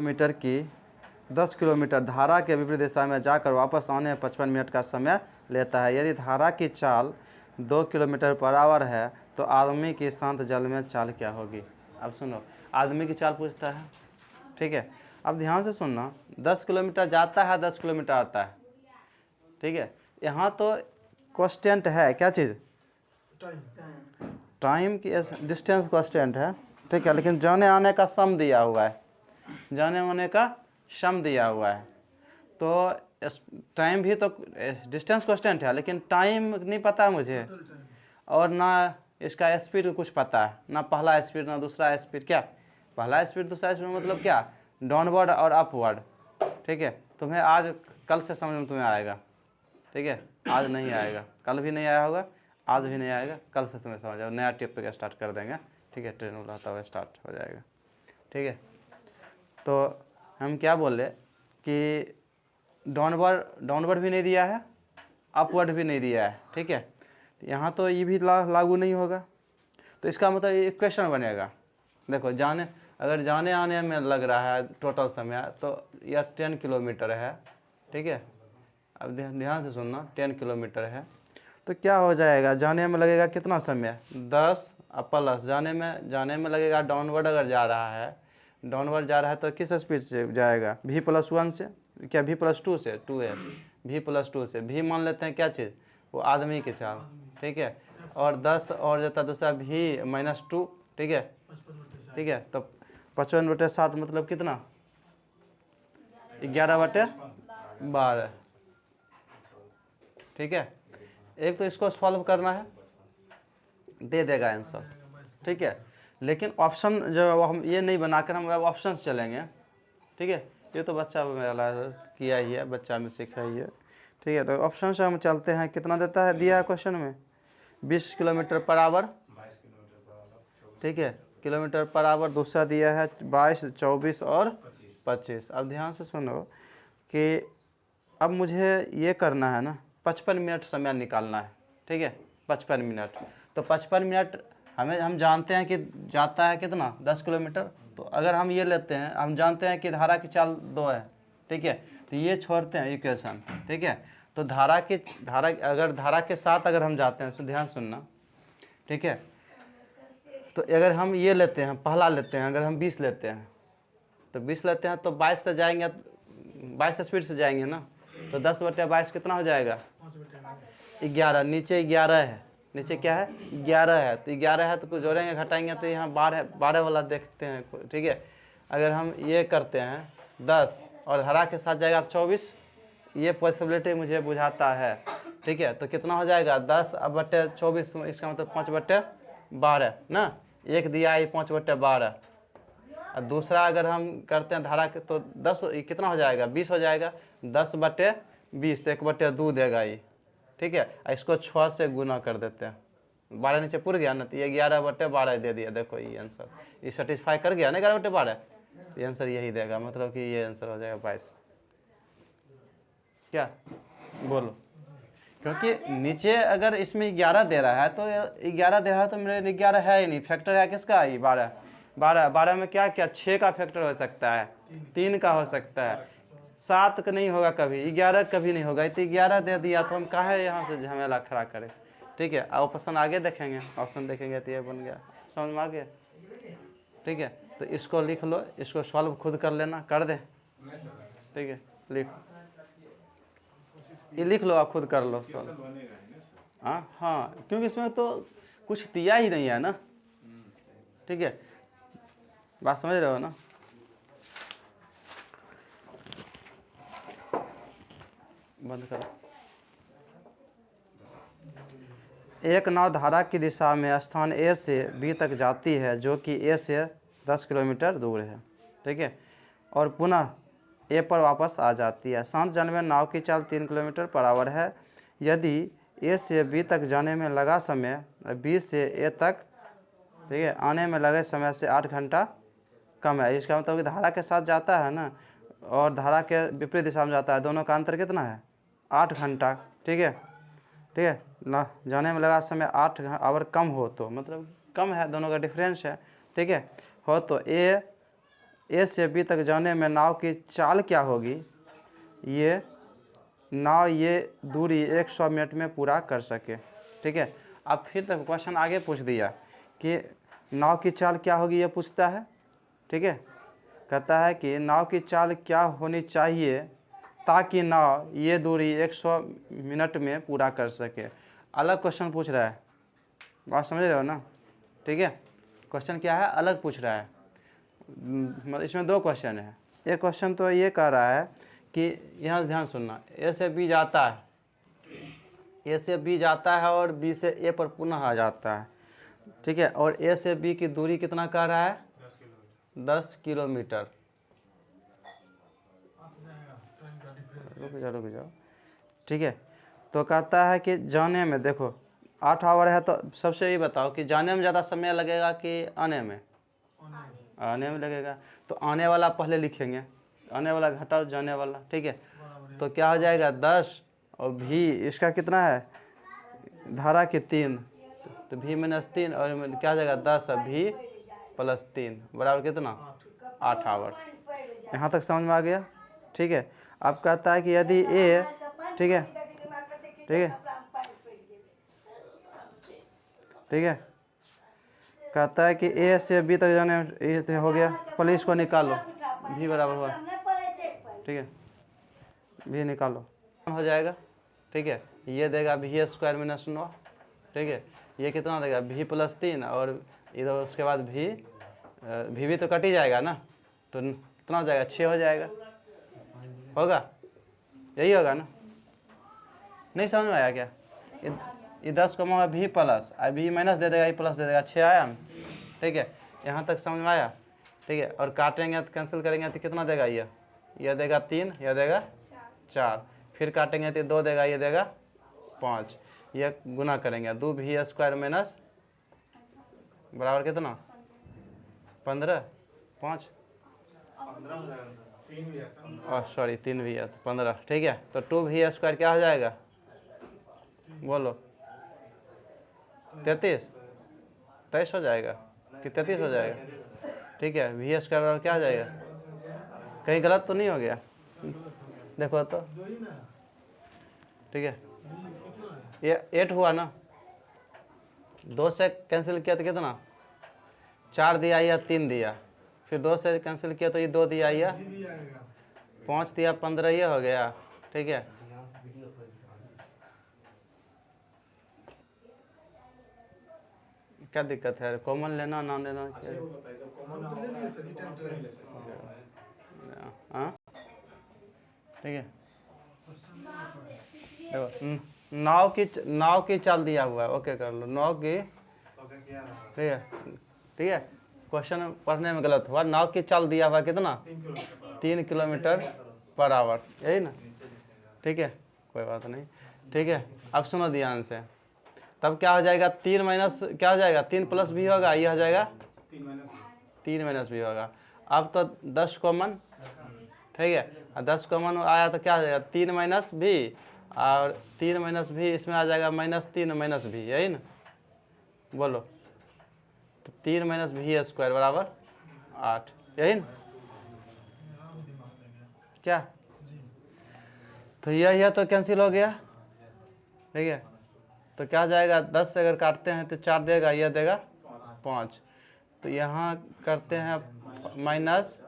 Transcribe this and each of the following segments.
Kilometre की 10 kilometre धारा के विपरीत दिशा में जाकर वापस आने में 55 मिनट का समय लेता है। यदि धारा की चाल 2 किलोमीटर पर आवर है तो आदमी की शांत जल में चाल क्या होगी। अब सुनो, आदमी की चाल पूछता है, ठीक है। अब ध्यान से सुनना, 10 किलोमीटर जाता है, 10 किलोमीटर आता है, ठीक है। यहाँ तो कांस्टेंट है, क्या चीज़, टाइम की डिस्टेंस कांस्टेंट है, ठीक है। लेकिन जाने आने का सम दिया हुआ है, जाने आने का सम दिया हुआ है। तो टाइम भी तो डिस्टेंस कांस्टेंट है, लेकिन टाइम नहीं पता मुझे, और ना इसका स्पीड कुछ पता है, ना पहला स्पीड ना दूसरा स्पीड। क्या पहला स्पीड दूसरा स्पीड मतलब क्या, डाउनवर्ड और अपवर्ड, ठीक है। तुम्हें आज कल से समझ में तुम्हें आएगा, ठीक है। आज नहीं आएगा, कल भी नहीं आया होगा, आज भी नहीं आएगा, कल से तुम्हें समझ आओ, नया टिप पे स्टार्ट कर देंगे, ठीक है। ट्रेन उड़ाता हुआ स्टार्ट हो जाएगा, ठीक है। तो हम क्या बोले कि डाउनवर्ड भी नहीं दिया है, अपवर्ड भी नहीं दिया है, ठीक है। यहाँ तो ये भी लागू नहीं होगा। तो इसका मतलब एक क्वेश्चन बनेगा, देखो अगर जाने आने में लग रहा है टोटल समय, तो यह 10 किलोमीटर है, ठीक है। अब ध्यान से सुनना, 10 किलोमीटर है तो क्या हो जाएगा, जाने में लगेगा कितना समय, 10 प्लस जाने में लगेगा, डाउनवर्ड अगर जा रहा है, डाउनवर्ड जा रहा है तो किस स्पीड से जाएगा, v+1 से, क्या v+2 से, 2 है, v+2 से, v मान लेते हैं क्या चीज़, वो आदमी की चाल, ठीक है। और 10 और जाता दूसरा v-2, ठीक है, ठीक है। तो 55/60 मतलब कितना, 11/12, ठीक है। एक तो इसको सॉल्व करना है, दे देगा आंसर, ठीक है। लेकिन ऑप्शन जो हम ये नहीं बनाकर हम ऑप्शन चलेंगे, ठीक है। ये तो बच्चा मेरा किया ही है, बच्चा में सीखा ही है, ठीक है। तो ऑप्शन से हम चलते हैं, कितना देता है, दिया है क्वेश्चन में 20 किलोमीटर पर आवर, ठीक है, किलोमीटर पर आवर। दूसरा दिया है 22, 24 और 25। अब ध्यान से सुनो कि अब मुझे ये करना है ना, 55 मिनट समय निकालना है, ठीक है, 55 मिनट। तो 55 मिनट हम जानते हैं कि जाता है कितना, 10 किलोमीटर। तो अगर हम ये लेते हैं, हम जानते हैं कि धारा की चाल 2 है, ठीक है। तो ये छोड़ते हैं इक्वेशन, ठीक है। तो अगर धारा के साथ अगर हम जाते हैं, तो ध्यान सुनना, ठीक है। तो अगर हम ये लेते हैं, पहला लेते हैं, अगर हम 20 लेते हैं, तो 20 लेते हैं तो 22 से जाएंगे, 22 स्पीड से जाएंगे ना, तो 10/22 कितना हो जाएगा, 11। नीचे 11 है, नीचे क्या है, 11 है। तो 11 है तो कुछ जोड़ेंगे घटाएंगे तो यहाँ 12 वाला देखते हैं, ठीक है। अगर हम ये करते हैं 10 और धारा के साथ जाएगा 24, ये पॉसिबिलिटी मुझे बुझाता है, ठीक है। तो कितना हो जाएगा, 10/24, इसका मतलब 5/12 ना, एक दिया है 5/12। और दूसरा अगर हम करते हैं धारा के, तो 10 कितना हो जाएगा, 20 हो जाएगा, 10/20, तो 1/2 देगा ये, ठीक है। इसको 6 से गुना कर देते हैं, 12 नीचे पुर गया ना, तो ये 11/12 दे दिया। देखो ये आंसर, ये सेटिस्फाई कर गया ना 11/12, ये आंसर यही देगा, मतलब कि ये आंसर हो जाएगा 22। क्या बोलो, क्योंकि नीचे अगर इसमें 11 दे रहा है, तो 11 दे रहा है, तो मेरे 11 है ही नहीं, फैक्टर है किसका, ये 12 में क्या क्या 6 का फैक्टर हो सकता है, 3 का हो सकता है, 7 का नहीं होगा कभी, 11 कभी नहीं होगा। तो 11 दे दिया, तो हम काहे यहाँ से झमेला खड़ा करें, ठीक है। अब ऑप्शन आगे देखेंगे, ऑप्शन देखेंगे तो ये बन गया, समझ में आ गया, ठीक है। तो इसको लिख लो, इसको सॉल्व खुद कर लेना, कर दे, ठीक है। ये लिख लो, आप खुद कर लो हाँ हाँ, क्योंकि इसमें तो कुछ दिया ही नहीं है ना, ठीक है। बात समझ रहे हो ना। बंद करो। एक नाव धारा की दिशा में स्थान ए से बी तक जाती है, जो कि ए से 10 किलोमीटर दूर है, ठीक है, और पुनः ए पर वापस आ जाती है। शांत जल में नाव की चाल 3 किलोमीटर पर आवर है। यदि ए से बी तक जाने में लगा समय बी से ए तक, ठीक है, आने में लगे समय से 8 घंटा कम है। इसका मतलब कि धारा के साथ जाता है ना, और धारा के विपरीत दिशा में जाता है, दोनों का अंतर कितना है, 8 घंटा, ठीक है, ठीक है ना। जाने में लगा समय 8 आवर कम हो, तो मतलब कम है, दोनों का डिफरेंस है, ठीक है। हो तो ए से बी तक जाने में नाव की चाल क्या होगी, ये नाव ये दूरी 100 मिनट में पूरा कर सके। ठीक है, अब फिर तक क्वेश्चन आगे पूछ दिया कि नाव की चाल क्या होगी, ये पूछता है। ठीक है, कहता है कि नाव की चाल क्या होनी चाहिए ताकि नाव ये दूरी 100 मिनट में पूरा कर सके। अलग क्वेश्चन पूछ रहा है, बात समझ रहे हो ना। ठीक है, क्वेश्चन क्या है, अलग पूछ रहा है। मतलब इसमें दो क्वेश्चन है। एक क्वेश्चन तो ये कह रहा है कि यहाँ से ध्यान सुनना, ए से बी जाता है, ए से बी जाता है और बी से ए पर पुनः आ जाता है। ठीक है, और ए से बी की दूरी कितना कह रहा है, 10 किलोमीटर। रुक जाओ। ठीक है, तो कहता है कि जाने में, देखो 8 आवर है, तो सबसे ये बताओ कि जाने में ज़्यादा समय लगेगा कि आने में? आने में लगेगा। तो आने वाला पहले लिखेंगे, आने वाला घटाओ जाने वाला। ठीक है, तो क्या हो जाएगा 10 और भी इसका कितना है, धारा के 3, तो भी -3 और क्या हो जाएगा 10 भी +3 बराबर कितना, 8 आवर। यहाँ तक समझ में आ गया। ठीक है, अब कहता है कि यदि ए, ठीक है, कहता है कि ए से बी तक जाने में ये हो गया, पहले इसको निकालो, भी बराबर हुआ। ठीक है, भी निकालो, हो जाएगा। ठीक है, ये देगा भी स्क्वायर -9। ठीक है, ये कितना देगा, भी +3 और इधर उसके बाद भी तो कट ही जाएगा ना, तो कितना हो जाएगा, 6 हो जाएगा, होगा, यही होगा ना। नहीं समझ में आया क्या, ये 10 को मैं भी प्लस भी माइनस दे देगा, ये प्लस दे देगा, 6 आया ना। ठीक है, यहाँ तक समझ में आया। ठीक है, और काटेंगे तो कैंसिल करेंगे तो कितना देगा, ये देगा 3, यह देगा 4, फिर काटेंगे तो 2 देगा, ये देगा 5, ये गुना करेंगे 2 भी स्क्वायर माइनस बराबर कितना, 15, 5 सॉरी 3 भी है तो 15। ठीक है, तो 2 भी स्क्वायर क्या हो जाएगा, बोलो 23 हो जाएगा कि 33 हो जाएगा। ठीक है, भी स्क्वायर बराबर क्या हो जाएगा, कहीं गलत तो नहीं हो गया, देखो तो। ठीक है, ये 8 हुआ ना, 2 से कैंसिल किया तो कितना, 4 दिया या 3 दिया, फिर 2 से कैंसिल किया तो ये 2 दिया या 5 दिया, 15 ये हो गया। ठीक है, क्या दिक्कत है, कॉमन लेना ना लेना क्या? हाँ, ठीक है, देखो नाव की चाल दिया हुआ है, ओके कर लो, नाव की। ठीक है, ठीक है, क्वेश्चन पढ़ने में गलत हुआ, नाव की चाल दिया हुआ कितना, 3 किलोमीटर पर आवर, यही ना। ठीक है, कोई बात नहीं। ठीक है, अब सुनो ध्यान से, तब क्या हो जाएगा, 3 माइनस क्या हो जाएगा, 3 प्लस भी होगा, ये हो जाएगा 3 माइनस भी होगा। अब तो 10 कॉमन, ठीक है, 10 कॉमन आया तो क्या हो जाएगा, 3 माइनस भी, और 3 माइनस भी इसमें आ जाएगा -3 माइनस भी, यही ना, बोलो। तो 3 माइनस भी स्क्वायर बराबर 8, यही ना, क्या। तो यह तो कैंसिल हो गया। ठीक है, तो क्या जाएगा, 10 से अगर काटते हैं तो 4 देगा, यह देगा 5, तो यहाँ करते हैं -10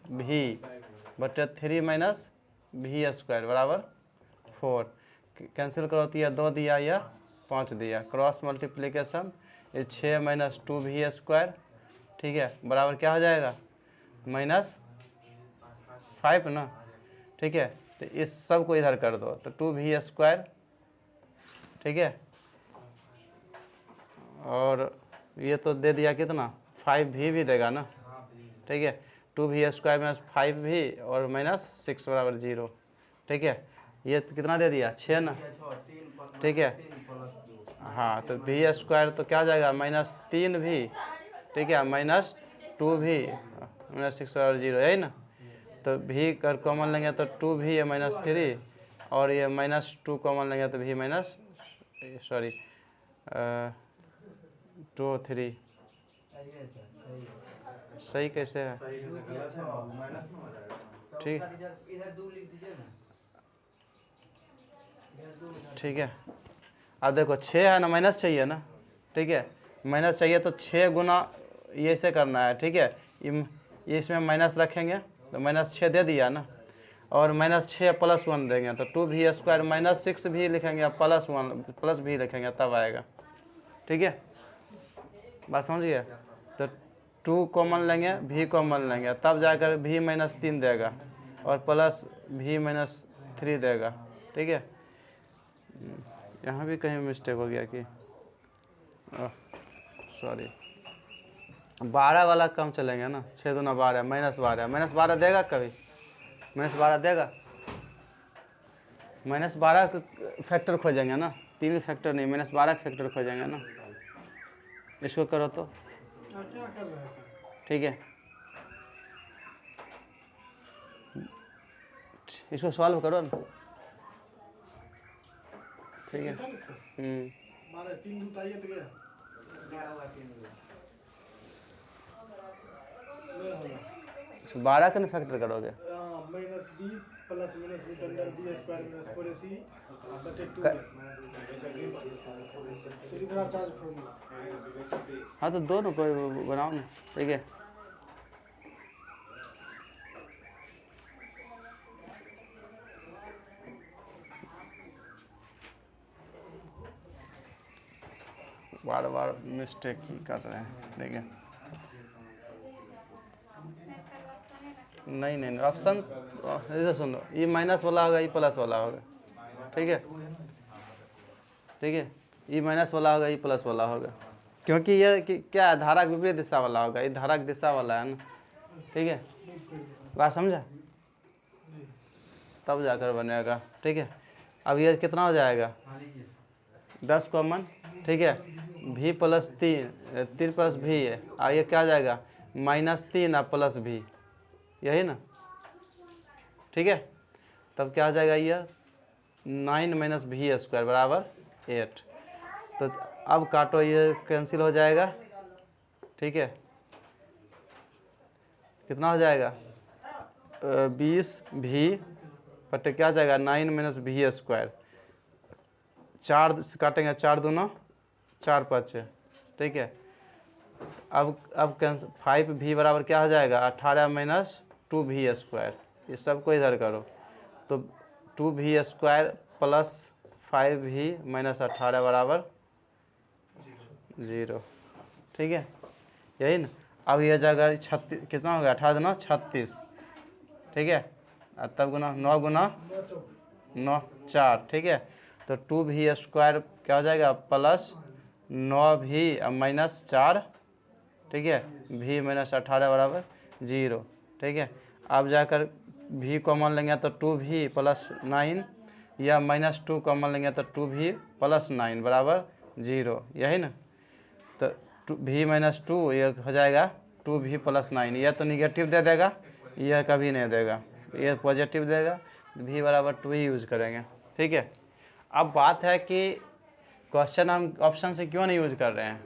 भी बटे 3 माइनस भी स्क्वायर बराबर 4, कैंसिल करो तो यह 2 दिया या 5 दिया, क्रॉस मल्टीप्लिकेशन, ये 6 माइनस 2 भी स्क्वायर। ठीक है, बराबर क्या हो जाएगा, -5 ना। ठीक है, तो इस सब को इधर कर दो, तो 2 भी स्क्वायर। ठीक है, और ये तो दे दिया कितना, 5 भी देगा ना। ठीक है, 2 भी स्क्वायर माइनस 5 भी और -6 बराबर 0। ठीक है, ये कितना दे दिया, 6 ना। ठीक है, हाँ, तो भी स्क्वायर तो क्या जाएगा, -3 भी। ठीक है, -2 भी -6 बराबर 0, यही ना। तो भी कर कॉमन लेंगे तो 2 भी है -3, और ये -2 कॉमन लेंगे तो भी माइनस, सॉरी 2 3, सही कैसे है? ठीक ठीक है। अब देखो 6 है ना, माइनस चाहिए ना, ठीक है, माइनस चाहिए तो 6 गुना ये से करना है, ठीक है। ये इसमें माइनस रखेंगे तो -6 दे दिया ना, और -6 + 1 देंगे तो 2v² -6 भी लिखेंगे, +1 प्लस भी लिखेंगे, तब आएगा। ठीक है, बात समझ गए? तो 2 कॉमन लेंगे, v कॉमन लेंगे, तब जाकर v -3 देगा और प्लस v -3 देगा। ठीक है, यहाँ भी कहीं मिस्टेक हो गया कि सॉरी, 12 वाला कम चलेंगे ना, 6 दूना 12, -12 देगा कभी? -12 देगा? -12 फैक्टर खोजेंगे ना, 3 फैक्टर नहीं, -12 फैक्टर खोजेंगे ना। इसको करो तो क्या कर रहे हैं सर? ठीक है, इसको सॉल्व करो ना। ठीक है, 12 3 दूताइए तो गया नहीं होगा। इसको 12 का ना फैक्टर करोगे, -b plus -b under b² -4ac बटे 2 सीधी तरह चार्ज फॉर्मूला। हाँ तो दो ना, कोई बनाओ ना। ठीक है, बार बार मिस्टेक ही कर रहे हैं। ठीक है, नहीं नहीं ऑप्शन इधर सुनो, ये माइनस वाला होगा, ये प्लस वाला होगा। ठीक है, ठीक है, ये माइनस वाला होगा, ये प्लस वाला होगा, क्योंकि ये क्या है, धारा की विपरीत दिशा वाला होगा, ये धारा की दिशा वाला है ना। ठीक है, बात समझा? तब जाकर बनेगा। ठीक है, अब ये कितना हो जाएगा? 10 कॉमन। ठीक है, v + 3 + v है, और ये क्या आ जाएगा? -3 और +v, यही ना। ठीक है, तब क्या आ जाएगा? ये 9 - v² बराबर 8। तो अब काटो, ये कैंसिल हो जाएगा। ठीक है, कितना हो जाएगा? 20v बटे क्या जाएगा? 9 - v²। 4 काटेंगे, 4 दूना 4 5। ठीक है, अब 5v बराबर क्या हो जाएगा? 18 - 2v²। ये सबको इधर करो तो 2v² + 5v - 18 बराबर 0। ठीक है, यही ना। अब ये जगह 36 कितना हो गया? 18 दूना 36। ठीक है, और तब गुना 9 गुना 9 4। ठीक है, तो 2v² क्या हो जाएगा? +9v और -4। ठीक है, v - 18 बराबर 0। ठीक है, अब जाकर v कॉमन लेंगे तो 2v + 9, या -2 कॉमन लेंगे तो 2v + 9 बराबर 0, यही ना। तो v - 2 ये हो जाएगा 2v + 9, यह तो निगेटिव दे देगा, यह कभी नहीं देगा, ये पॉजिटिव देगा, v बराबर 2 ही यूज़ करेंगे। ठीक है, अब बात है कि क्वेश्चन हम ऑप्शन से क्यों नहीं यूज़ कर रहे हैं।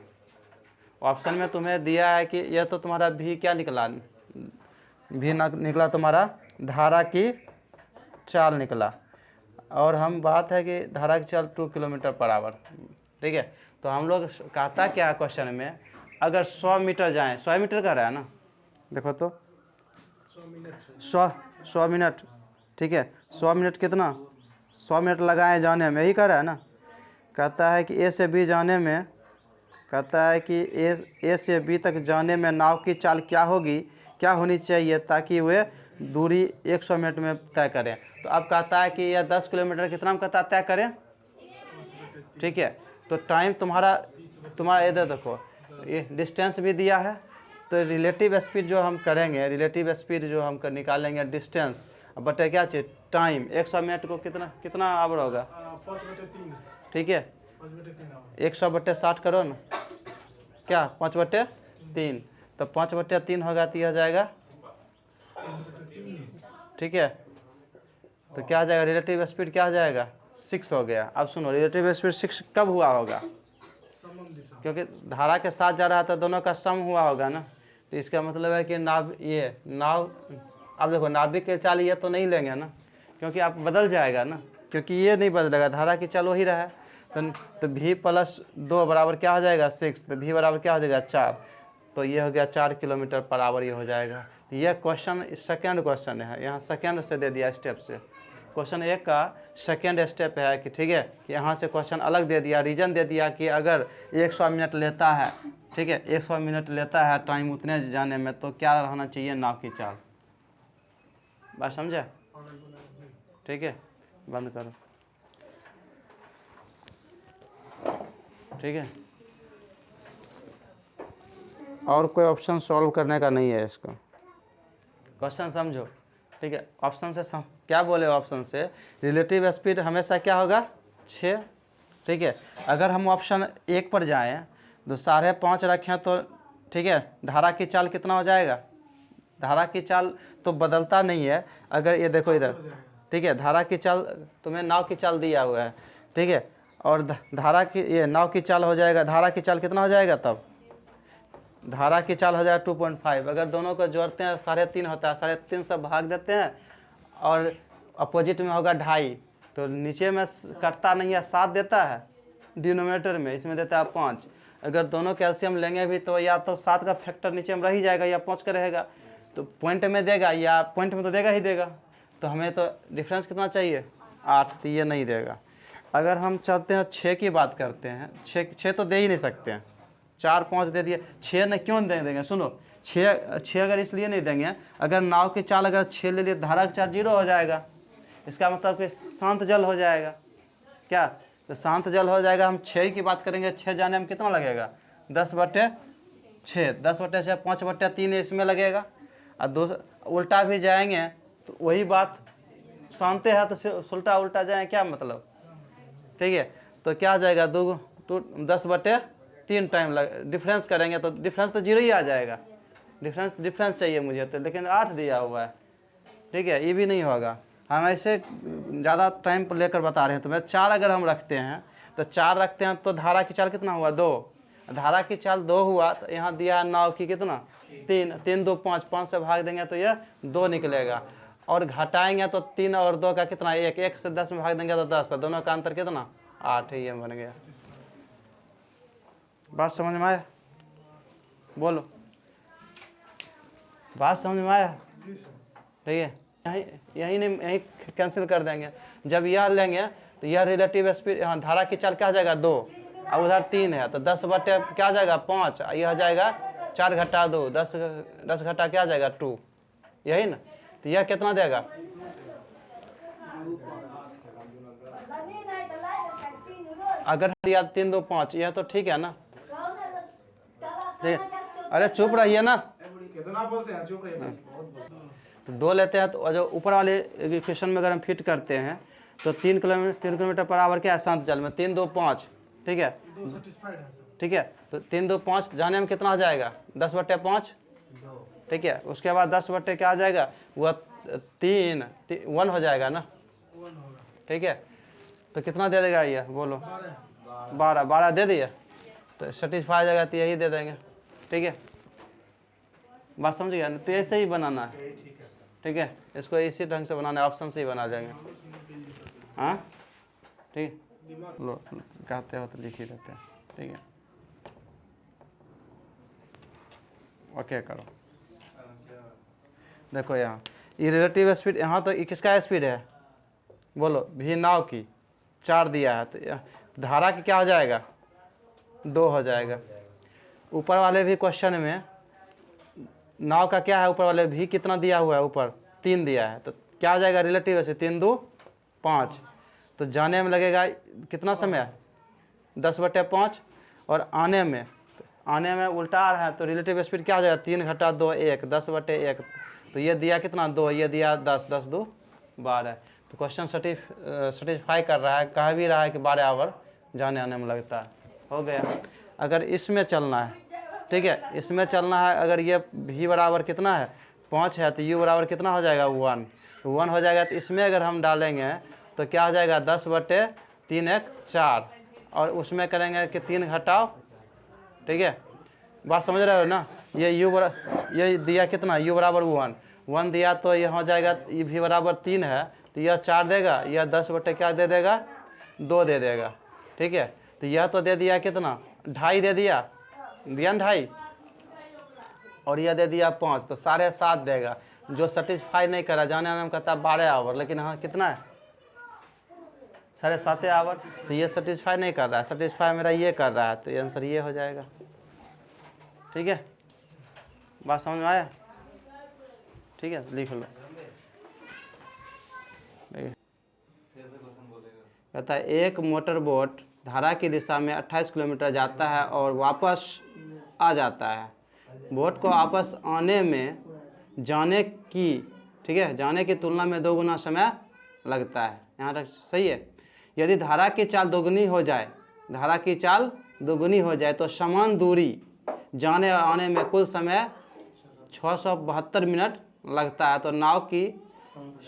ऑप्शन में तुम्हें दिया है कि यह तो तुम्हारा भी क्या निकला? भी निकला तुम्हारा धारा की चाल निकला, और हम बात है कि धारा की चाल 2 km/h। ठीक है, तो हम लोग कहता क्या है क्वेश्चन में, अगर 100 मीटर जाएं, 100 मीटर का रहा है ना, देखो तो 100 मिनट। ठीक है, 100 मिनट कितना? 100 मिनट लगाए जाने में, यही कह रहा है ना। कहता है कि ए से बी जाने में, कहता है कि ए से बी तक जाने में नाव की चाल क्या होगी, क्या होनी चाहिए ताकि वे दूरी 100 मिनट में तय करें। तो अब कहता है कि यह 10 किलोमीटर कितना में कहता है तय करें। ठीक है, तो टाइम तुम्हारा इधर देखो, ये डिस्टेंस भी दिया है, तो रिलेटिव स्पीड जो हम करेंगे, रिलेटिव स्पीड जो हम निकालेंगे डिस्टेंस बटे क्या चाहिए? टाइम। 100 मिनट को कितना आवर होगा? 5/3। ठीक है, 5/3 100/60 करो ना, क्या 5/3, तो 5/3 होगा तो यह जाएगा। ठीक है, तो क्या आ जाएगा? रिलेटिव स्पीड क्या आ जाएगा? 6 हो गया। अब सुनो, रिलेटिव स्पीड 6 कब हुआ होगा? क्योंकि धारा के साथ जा रहा था, दोनों का सम हुआ होगा ना, तो इसका मतलब है कि नाव अब देखो नाभिक के चाल ये तो नहीं लेंगे ना, क्योंकि आप बदल जाएगा ना, क्योंकि ये नहीं बदलेगा, धारा की चाल वही रहा है। तो v + 2 बराबर क्या हो जाएगा 6, तो v बराबर क्या हो जाएगा 4, तो ये हो गया 4 किलोमीटर पर आवर ये हो जाएगा। तो यह क्वेश्चन सेकेंड क्वेश्चन है, यहाँ सेकेंड से दे दिया स्टेप से। क्वेश्चन 1 का सेकेंड स्टेप है कि ठीक है, कि यहाँ से क्वेश्चन अलग दे दिया, रीजन दे दिया कि अगर 100 मिनट लेता है, ठीक है 100 मिनट लेता है टाइम उतने जाने में, तो क्या रहना चाहिए नाव की चाल। बात समझे? ठीक है, बंद करो। ठीक है, और कोई ऑप्शन सॉल्व करने का नहीं है इसका, क्वेश्चन समझो। ठीक है, ऑप्शन से क्या बोले, ऑप्शन से रिलेटिव स्पीड हमेशा क्या होगा 6। ठीक है, अगर हम ऑप्शन 1 पर जाएं तो 5.5 रखें तो ठीक है, धारा की चाल कितना हो जाएगा, धारा की चाल तो बदलता नहीं है। अगर ये देखो इधर, ठीक है, धारा की चाल तुम्हें नाव की चाल दिया हुआ है, ठीक है, और धारा की ये नाव की चाल हो जाएगा, धारा की चाल कितना हो जाएगा, तब धारा की चाल हो जाएगा 2.5। अगर दोनों को जोड़ते हैं 3.5 होता है, 3.5 से भाग देते हैं और अपोजिट में होगा 2.5, तो नीचे में कटता नहीं है 7 देता है, डिनोमिनेटर में इसमें देता है 5। अगर दोनों कैल्शियम लेंगे भी तो या तो 7 का फैक्टर नीचे में रह ही जाएगा या 5 का रहेगा, तो पॉइंट में देगा, या पॉइंट में तो देगा ही देगा, तो हमें तो डिफरेंस कितना चाहिए 8, तो ये नहीं देगा। अगर हम चाहते हैं 6 की बात करते हैं, 6 तो दे ही नहीं सकते हैं, 4 5 दे दिए, 6 ने क्यों दे देंगे, सुनो 6 अगर इसलिए नहीं देंगे, अगर नाव की चाल अगर 6 ले लिए धारा की चाल 0 हो जाएगा, इसका मतलब कि शांत जल हो जाएगा। क्या, तो शांत जल हो जाएगा। हम 6 की बात करेंगे, 6 जाने में कितना लगेगा 10/6, 10/6 5/3 इसमें लगेगा, और उल्टा भी जाएंगे तो वही बात, शांते है तो उल्टा जाए क्या मतलब। ठीक है, तो क्या आ जाएगा 10/3 टाइम डिफरेंस करेंगे तो डिफरेंस तो 0 ही आ जाएगा। डिफरेंस चाहिए मुझे तो, लेकिन 8 दिया हुआ है। ठीक है, ये भी नहीं होगा, हम ऐसे ज़्यादा टाइम पर लेकर बता रहे हैं। तो मैं 4 अगर हम रखते हैं तो 4 रखते हैं तो धारा की चाल कितना हुआ 2, धारा की चाल 2 हुआ, तो यहाँ दिया है नाव की कितना 3, 3 2 5, 5 से भाग देंगे तो यह 2 निकलेगा, और घटाएंगे तो 3 और 2 का कितना 1, 1 से 10 में भाग देंगे तो 10, दोनों का अंतर कितना 8, ये बन गया। बात समझ में आया, बोलो, बात समझ में आया। ठीक है, यही नहीं, यही कैंसिल कर देंगे। जब यह लेंगे तो यह रिलेटिव स्पीड, यहाँ धारा की चाल क्या हो जाएगा 2, अब उधर 3 है तो 10/क्या हो जाएगा 5, यह हो जाएगा 4 घटा 2, 10 घटा क्या हो जाएगा 2, यही ना। तो यह कितना देगा, अगर दिया 3 2 5, यह तो ठीक है ना। ठीक है, अरे चुप रहिए ना, कितना बोलते हैं, चुप रहिए। तो 2 लेते हैं, तो जो ऊपर वाले इक्वेशन में अगर हम फिट करते हैं तो 3 किलोमीटर पर आवर क्या है शांत जल में, 3 2 5। ठीक है, ठीक है, तो 3 2 5 जाने में कितना हो जाएगा 10/5। ठीक है, उसके बाद 10/ क्या आ जाएगा, वह 3 1 हो जाएगा ना। ठीक है, तो कितना दे देगा ये बोलो, 12 दे दिए, तो सेटिस्फाई हो जाएगा, तो यही दे देंगे। ठीक है, बात समझ गया ना, तो ऐसे ही बनाना है। ठीक है, इसको इसी ढंग से बनाना है, ऑप्शन से ही बना देंगे। हाँ ठीक, लो कहते हो तो लिख ही देते हैं। ठीक है, ओके करो। देखो यहाँ ये रिलेटिव स्पीड, यहाँ तो किसका स्पीड है बोलो, भी नाव की 4 दिया है, तो धारा की क्या हो जाएगा 2 हो जाएगा। ऊपर वाले भी क्वेश्चन में नाव का क्या है, ऊपर वाले भी कितना दिया हुआ है, ऊपर 3 दिया है, तो क्या आ जाएगा रिलेटिव से 3 2 5, तो जाने में लगेगा कितना समय 10/5, और आने में उल्टा आ रहा है, तो रिलेटिव स्पीड क्या आ जाएगा 3 घटा 2 1, 10/1, तो ये दिया कितना 2, ये दिया 10, 10 2 12। तो क्वेश्चन सेटिस्फाई कर रहा है, कह भी रहा है कि 12 आवर जाने आने में लगता है। हो गया। अगर इसमें चलना है, ठीक है, इसमें चलना है, अगर ये v बराबर कितना है 5 है, तो u बराबर कितना हो जाएगा 1 हो जाएगा। तो इसमें अगर हम डालेंगे तो क्या हो जाएगा 10/3 1 4, और उसमें करेंगे कि 3 घटाओ। ठीक है, बात समझ रहे हो ना, ये u बराबर ये दिया कितना, u बराबर 1 दिया तो ये हो जाएगा, ये भी बराबर 3 है तो यह 4 देगा, यह 10 बटे क्या दे देगा, 2 दे देगा। ठीक है, तो यह तो दे दिया कितना, 2.5 दे दिया, दिया ना 2.5, और यह दे दिया 5, तो 7.5 देगा। जो सेटिस्फाई नहीं करा, जाने आने में कहता है 12 आवर, लेकिन हाँ कितना है 7.5 आवर, तो ये सेटिस्फाई नहीं कर रहा है, सेटिस्फाई मेरा ये कर रहा है, तो ये आंसर ये हो जाएगा। ठीक है, बात समझ में आया? ठीक है, लिख लो। कहता है एक मोटर बोट धारा की दिशा में 28 किलोमीटर जाता है और वापस आ जाता है। बोट को वापस आने में जाने की, ठीक है, जाने की तुलना में 2 गुना समय लगता है। यहाँ तक सही है। यदि धारा की चाल दोगुनी हो जाए, धारा की चाल दोगुनी हो जाए तो समान दूरी जाने और आने में कुल समय 672 मिनट लगता है। तो नाव की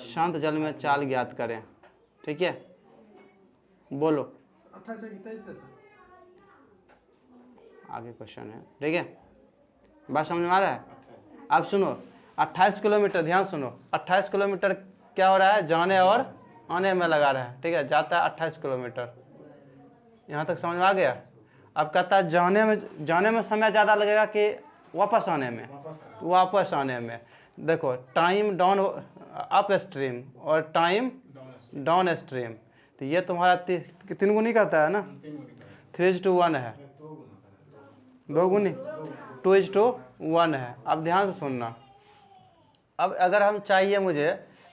शांत जल में चाल ज्ञात करें। ठीक है, बोलो। 28 की 23 है सर। आगे क्वेश्चन है। ठीक है, बात समझ में आ रहा है? अब सुनो, 28 किलोमीटर, ध्यान सुनो, 28 किलोमीटर क्या हो रहा है, जाने और आने में लगा रहा है। ठीक है, जाता है 28 किलोमीटर, यहाँ तक समझ में आ गया। अब कहता है जाने में समय ज़्यादा लगेगा कि वापस आने में? वापस आने में। देखो, टाइम डाउन अप स्ट्रीम और टाइम डाउन स्ट्रीम, तो ये तुम्हारा 3 गुनी करता है ना, 3:1 है, 2 गुनी, 2:1 है। अब ध्यान से सुनना, अब अगर हम चाहिए मुझे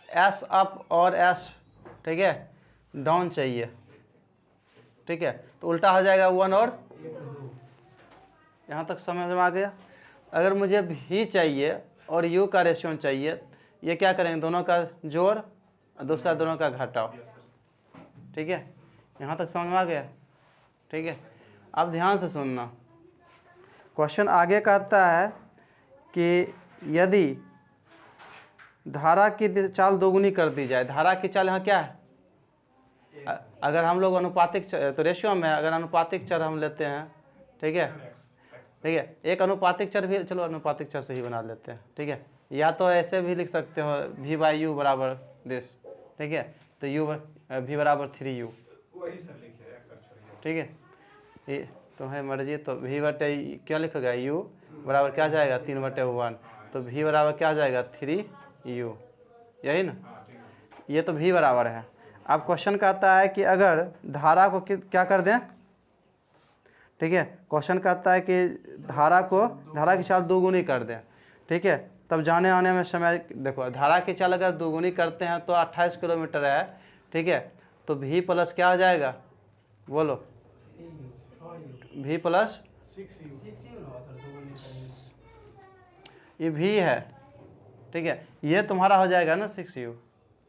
एस अप और एस, ठीक है, डाउन चाहिए, ठीक है, तो उल्टा हो जाएगा 1 और, यहाँ तक समझ में आ गया। अगर मुझे भी चाहिए और यू का रेशियो चाहिए, ये क्या करेंगे, दोनों का जोड़ और दूसरा दोनों का घटाओ। ठीक है, यहाँ तक समझ में आ गया। ठीक है, अब ध्यान से सुनना, क्वेश्चन आगे कहता है कि यदि धारा की चाल दोगुनी कर दी जाए, धारा की चाल यहाँ क्या है, अगर हम लोग अनुपातिक तो रेशियो में, अगर अनुपातिक चर हम लेते हैं, ठीक है, ठीक है, एक अनुपातिक चर भी, चलो अनुपातिक चर से ही बना लेते हैं। ठीक है, या तो ऐसे भी लिख सकते हो v/u बराबर दिस, ठीक है, तो v बराबर 3u, ठीक है, ये तुम्हें मर्जी। तो v बटे क्या लिखोगे, u बराबर क्या जाएगा 3/1, तो v बराबर क्या जाएगा 3u, यही ना, ये तो v बराबर है। अब क्वेश्चन कहता है कि अगर धारा को क्या कर दें, ठीक है, क्वेश्चन कहता है कि धारा की चाल 2 गुनी कर दें, ठीक है, तब जाने आने में समय, देखो धारा की चाल अगर 2 गुनी करते हैं तो 28 किलोमीटर है, ठीक है, तो v प्लस क्या हो जाएगा, बोलो, v प्लस 6u, ये v है, ठीक है, ये तुम्हारा हो जाएगा ना 6u,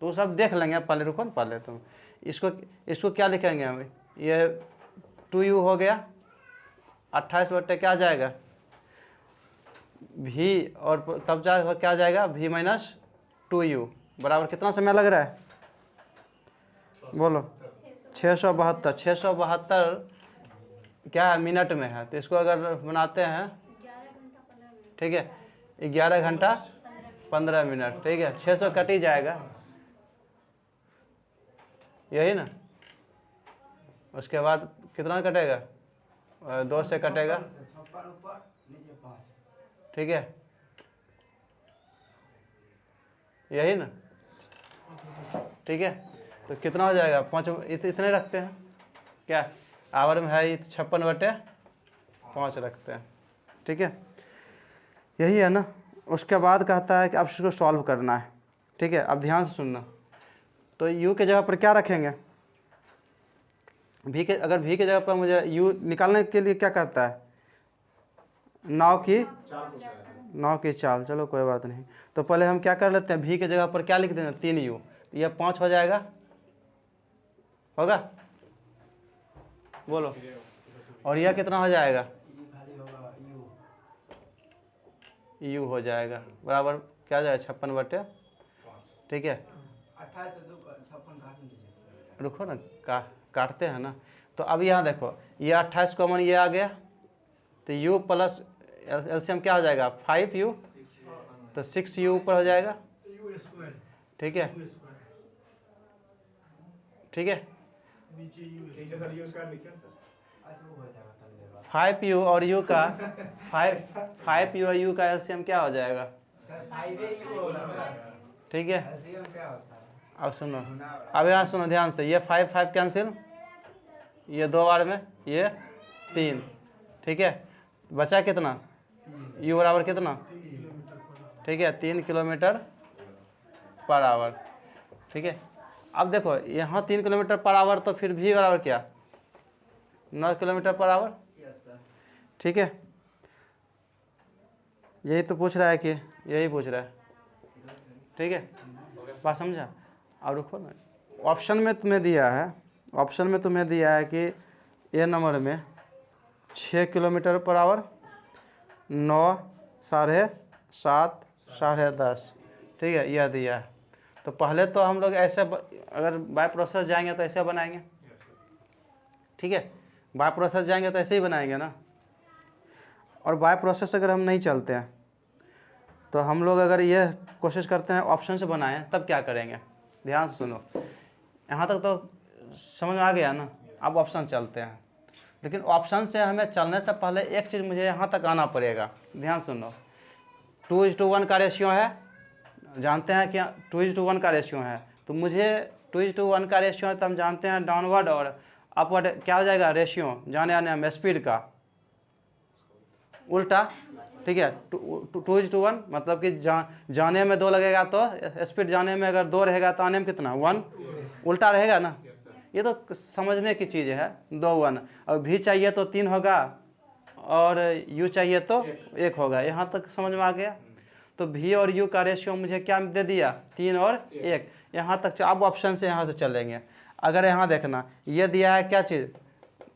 तो सब देख लेंगे, पहले रुको ना, पहले तुम इसको क्या लिखेंगे हम, ये 2u हो गया, 28 बटे क्या जाएगा v, और तब क्या जाएगा v माइनस 2u बराबर कितना समय लग रहा है, बोलो 672 क्या है, मिनट में है, तो इसको अगर बनाते हैं, ठीक है, 11 घंटा 15 मिनट, ठीक है, 600 कट ही जाएगा, यही ना, उसके बाद कितना कटेगा, 2 से कटेगा, ठीक है, यही ना, ठीक है, तो कितना हो जाएगा 5, इतने रखते हैं क्या, आवर में है 56/5 रखते हैं, ठीक है, यही है ना। उसके बाद कहता है कि अब इसको सॉल्व करना है, ठीक है। अब ध्यान से सुनना, तो u के जगह पर क्या रखेंगे, अगर v के जगह पर मुझे u निकालने के लिए क्या करता है, नाव की चाल, चलो कोई बात नहीं, तो पहले हम क्या कर लेते हैं, v के जगह पर क्या लिख देंगे 3u, यह 5 हो जाएगा, होगा, बोलो, और यह कितना हो जाएगा, u हो जाएगा बराबर क्या जाएगा 56/, ठीक है, 28 से 2 56 रुको ना, काटते हैं ना, तो अब यहाँ देखो, ये 28 कॉमन ये आ गया, तो u प्लस एलसीएम क्या हो जाएगा 5u तो 6u ऊपर हो जाएगा, यू स्क्वायर, ठीक है, यू स्क्वायर, ठीक है। नीचे यू नीचे सर यूज कर लिखिए सर। 5u और u का 5u और u का एलसीएम क्या हो जाएगा, ठीक है। अब सुनो, अब यहाँ सुनो ध्यान से, ये 5 5 कैंसिल, ये 2 बार में, ये 3, ठीक है। बचा कितना, u बराबर कितना, ठीक है, 3 किलोमीटर पर आवर, ठीक है। अब देखो यहाँ 3 किलोमीटर पर आवर, तो फिर v बराबर क्या, 9 किलोमीटर पर आवर, ठीक है। यही तो पूछ रहा है कि, यही पूछ रहा है, ठीक है, बात समझा। और रुको ना, ऑप्शन में तुम्हें दिया है, ऑप्शन में तुम्हें दिया है कि ए नंबर में 6 किलोमीटर पर आवर, 9, 7:30, 10:30, ठीक है, यह दिया है। तो पहले तो हम लोग ऐसे अगर बाय प्रोसेस जाएंगे तो ऐसे बनाएंगे, ठीक है, बाय प्रोसेस जाएंगे तो ऐसे ही बनाएंगे ना। और बाय प्रोसेस अगर हम नहीं चलते हैं तो हम लोग अगर ये कोशिश करते हैं ऑप्शन से बनाएं, तब क्या करेंगे, ध्यान से सुनो। यहाँ तक तो समझ में आ गया ना। अब ऑप्शन चलते हैं, लेकिन ऑप्शन से हमें चलने से पहले एक चीज़ मुझे यहाँ तक आना पड़ेगा, ध्यान सुनो। 2:1 का रेशियो है, जानते हैं कि 2:1 का रेशियो है, तो मुझे 2:1 का रेशियो है तो हम जानते हैं डाउनवर्ड और अपवर्ड क्या हो जाएगा, रेशियो जाने आने में स्पीड का उल्टा, ठीक है। 2:1 मतलब कि जाने में 2 लगेगा तो स्पीड जाने में अगर 2 रहेगा तो आने में कितना, 1, उल्टा रहेगा ना। ये तो समझने की चीज़ है, 2 1। और भी चाहिए तो 3 होगा और यू चाहिए तो 1 होगा। यहाँ तक समझ में आ गया। तो भी और यू का रेशियो मुझे क्या दे दिया, 3 और 1। यहाँ तक। अब ऑप्शन से यहाँ से चलेंगे। अगर यहाँ देखना, ये दिया है क्या चीज़,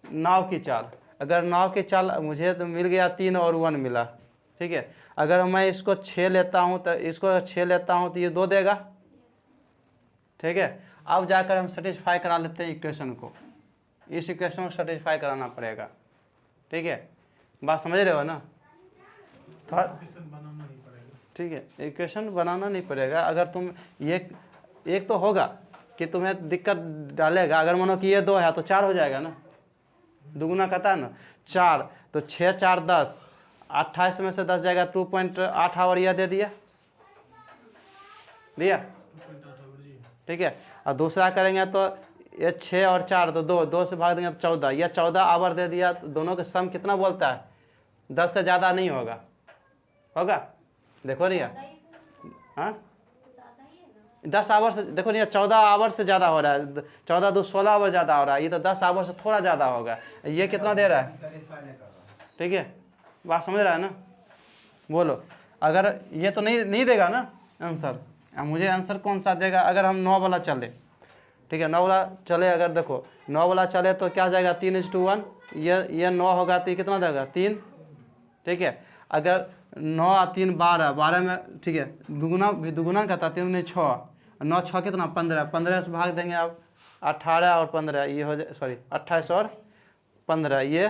नाव की चाल। अगर नाव की चाल मुझे तो मिल गया 3 और 1 मिला, ठीक है। अगर मैं इसको 6 लेता हूँ तो इसको 6 लेता हूँ तो ये 2 देगा, ठीक है। अब जाकर हम सेटिस्फाई करा लेते हैं इक्वेशन को, इस इक्वेशन को सेटिस्फाई कराना पड़ेगा, ठीक है। बात समझ रहे हो ना। इक्वेशन बनाना ही पड़ेगा, ठीक है, इक्वेशन बनाना नहीं पड़ेगा। अगर तुम ये एक तो होगा कि तुम्हें दिक्कत डालेगा। अगर मानो कि ये 2 है तो 4 हो जाएगा ना, दुगुना कहता है ना 4, तो 6 4 10, 28 में से 10 जाएगा 2.8 आवर। यह दे दिया, दिया, 2.8 आवर जी। ठीक है। और दूसरा करेंगे तो ये 6 और 4 तो 2 से भाग देंगे तो 14, यह 14 आवर दे दिया। तो दोनों का सम कितना बोलता है, 10 से ज़्यादा नहीं होगा, होगा, देखो नहीं, हाँ 10 आवर से, देखो नहीं 14 आवर से ज़्यादा हो रहा है, 14 2 16 आवर ज़्यादा हो रहा है। ये तो 10 आवर से थोड़ा ज़्यादा होगा। ये कितना दे रहा है, ठीक है, बात समझ रहा है ना। बोलो, अगर ये तो नहीं देगा ना आंसर। मुझे आंसर कौन सा देगा, अगर हम 9 वाला चले, ठीक है, 9 वाला चले। अगर देखो 9 वाला चले तो क्या जाएगा, 3:1। ये 9 होगा तो ये कितना देगा, 3, ठीक है। अगर 9 और 3 12, 12 में, ठीक है, दुगुना कहता, 3 नहीं 6, 9 6 कितना 15, 15 से भाग देंगे आप 18 और 15, ये हो जाए, सॉरी 28 और 15, ये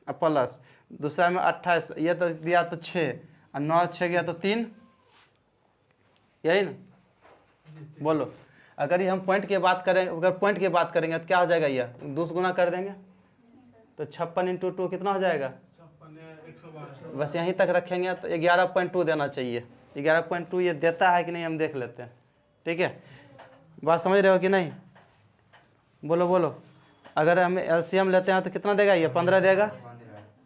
प्लस दूसरा में 28, ये तो दिया तो 6 और 9 6 गया तो 3, यही ना। बोलो, अगर ये हम पॉइंट की बात करें, अगर पॉइंट की बात करेंगे तो क्या हो जाएगा, ये 2 से गुना कर देंगे तो 56 × 2 कितना हो जाएगा, 112। बस यहीं तक रखेंगे तो 11.2 देना चाहिए। 11.2 ये देता है कि नहीं, हम देख लेते हैं, ठीक है। बात समझ रहे हो कि नहीं, बोलो बोलो। अगर हम एलसीएम लेते हैं तो कितना देगा, ये 15 देगा।